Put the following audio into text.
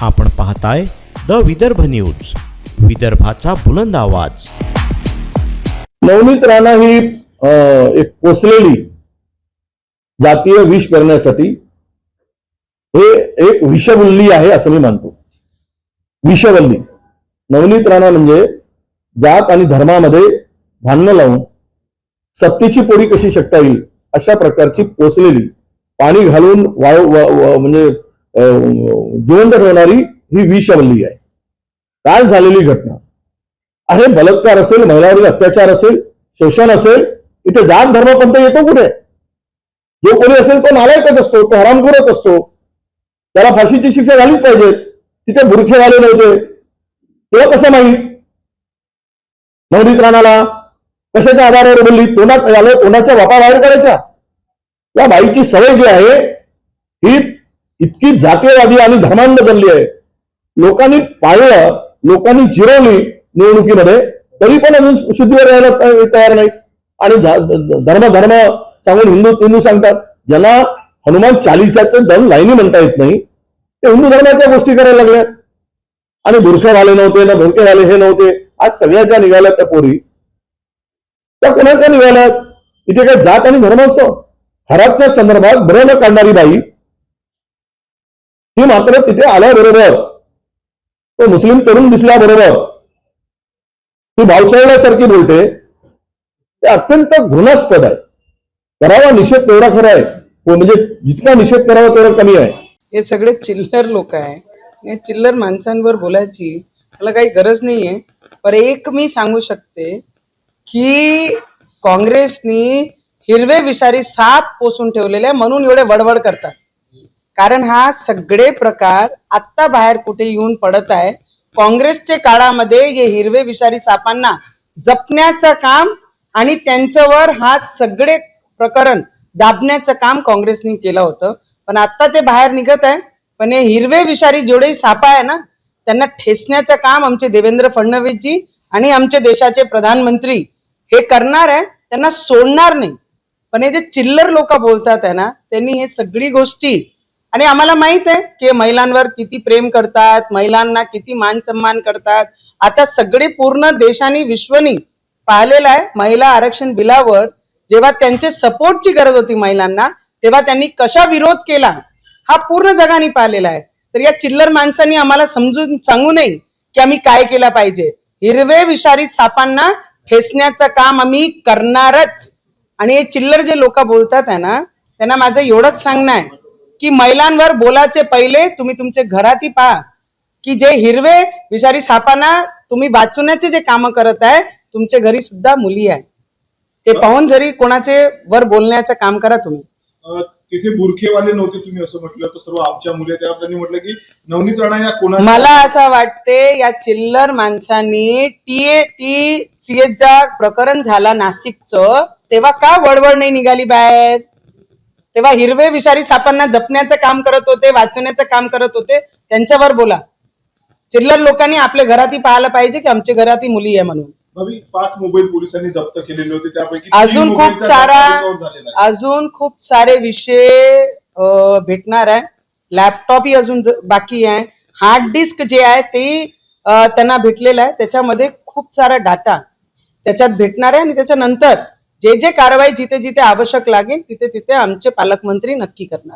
आपण पाहताय the Vidarbha news, विदर्भाचा बुलंद आवाज। नवनीत राणा ही एक पोसलेली जातीय विष करण्यासाठी हे एक विषवल्ली आहे असं मी मानतो। विषवल्ली नवनीत राणा म्हणजे जात आणि धर्मामध्ये भांडणं लावून सत्तेची पोळी कशी शकता येईल अशा प्रकारची पोसलेली, पाणी घालून म्हणजे जिवंत ठेवणारी ही विषवल्ली आहे। काल झालेली घटना आहे, बलात्कार असेल, महिलांवरील अत्याचार असेल, शोषण असेल, इथे जात धर्म पंथ येतो कुठे? जो कोणी असेल तो नालायकच असतो, तो हरामखोरच असतो, त्याला फाशीची शिक्षा झालीच पाहिजे। तिथे बुरखेवाले नव्हते तेव्हा कसं माहीत? नवनीत राणाला कशाच्या आधारावर बोलली? तोंडात आलं, तोंडाच्या वापा बाहेर करायच्या। या बाईची सवय जी आहे ही इतकी जातीयवादी आणि धर्मांध बनली आहे। लोकांनी पाळलं, लोकांनी जिरवली निवडणुकीमध्ये, तरी पण अजून शुद्धीवर यायला तयार नाही। आणि धर्म धर्म सांगून हिंदू सांगतात। ज्यांना हनुमान चालिसाचं दम लाईनी म्हणता येत नाही ते हिंदू धर्माच्या गोष्टी करायला लागल्या। आणि बुरखेवाले नव्हते ना, बुरखेवाले हे नव्हते, आज सगळ्याच्या निघाल्या त्या पोरी। त्या कोणाच्या निघाल्यात? इथे काय जात आणि धर्म असतो? हराच्या संदर्भात भ्रम काढणारी बाई ही मात्र तिथे आल्याबरोबर, तो मुस्लिम तरुण दिसल्याबरोबर ती भावचळल्यासारखी बोलते। ते अत्यंत घृणास्पद आहे। करावा निषेध तेवढा खरा आहे, म्हणजे जितका निषेध करावा तेवढा कमी आहे। हे सगळे चिल्लर लोक आहे, या चिल्लर माणसांवर बोलायची मला काही गरज नाहीये। पण एक मी सांगू शकते की काँग्रेसनी हिरवे विषारी साप पोसून ठेवलेले म्हणून एवढे वडवड करतात। कारण हा सगळे प्रकार आत्ता बाहेर कुठे येऊन पडत आहे। काँग्रेसच्या काळामध्ये हे हिरवे विषारी सापांना जपण्याचं काम आणि त्यांच्यावर हा सगळे प्रकरण दाबण्याचं काम काँग्रेसने केलं होतं। पण आता ते बाहेर निघत आहे। पण हे हिरवे विषारी जेवढे साप आहे ना, त्यांना ठेचण्याचं काम आमचे देवेंद्र फडणवीसजी आणि आमचे देशाचे प्रधानमंत्री हे करणार आहे, त्यांना सोडणार नाही। पण हे जे चिल्लर लोक बोलतात आहे ना, त्यांनी हे सगळी गोष्टी, आणि आम्हाला माहित आहे की महिलांवर किती प्रेम करतात, महिलांना किती मान सन्मान करतात। आता सगळे पूर्ण देशाने विश्वनी पाहिलेलं आहे महिला आरक्षण बिलावर जेव्हा त्यांचे सपोर्टची गरज होती महिलांना, तेव्हा त्यांनी कशा विरोध केला हा पूर्ण जगाने पाहिलेला आहे। तर या चिल्लर माणसांनी आम्हाला समजून सांगू नये की आम्ही काय केलं पाहिजे। हिरवे विषारी सापांना ठेचण्याचं काम आम्ही करणारच। आणि हे चिल्लर जे लोक बोलतात आहे ना, त्यांना माझं एवढंच सांगणं आहे की महिलांवर बोलायचे पहिले तुम्ही तुमच्या घरातही पहा की जे हिरवे विषारी सापांना तुम्ही वाचवण्याचे जे काम करत आहे, तुमच्या घरी सुद्धा मुली आहे, ते पाहून जरी कोणाचे वर बोलण्याचं काम करा तुम्ही। तिथे बुरखेवाले नव्हते तुम्ही असं म्हटलं, तर सर्व आमच्या मुली, त्यावर त्यांनी म्हटलं की नवनीत राणा या कोणा, मला असं वाटते या चिल्लर माणसांनी TCSचा प्रकरण झाला नाशिकचं, तेव्हा का वडवड नाही निघाली बाहेर? तेव्हा हिरवे विषारी सापांना जपण्याचं काम करत होते, वाचवण्याचं काम करत होते, त्यांच्यावर बोला। चिल्लर लोकांनी आपल्या घरातही पाहायला पाहिजे की आमच्या घरातही मुली आहे म्हणून। 5 मोबाईल पोलिसांनी जप्त केलेले होते, त्यापैकी अजून खूप सारे विषय भेटणार आहे। लॅपटॉपही अजून बाकी आहे। हार्ड डिस्क जे आहे ते त्यांना भेटलेलं आहे, त्याच्यामध्ये खूप सारा डाटा त्याच्यात भेटणार आहे। आणि त्याच्यानंतर जे जे कारवाई जिथे जिथे आवश्यक लागेल तिथे तिथे आमचे पालकमंत्री नक्की करणार।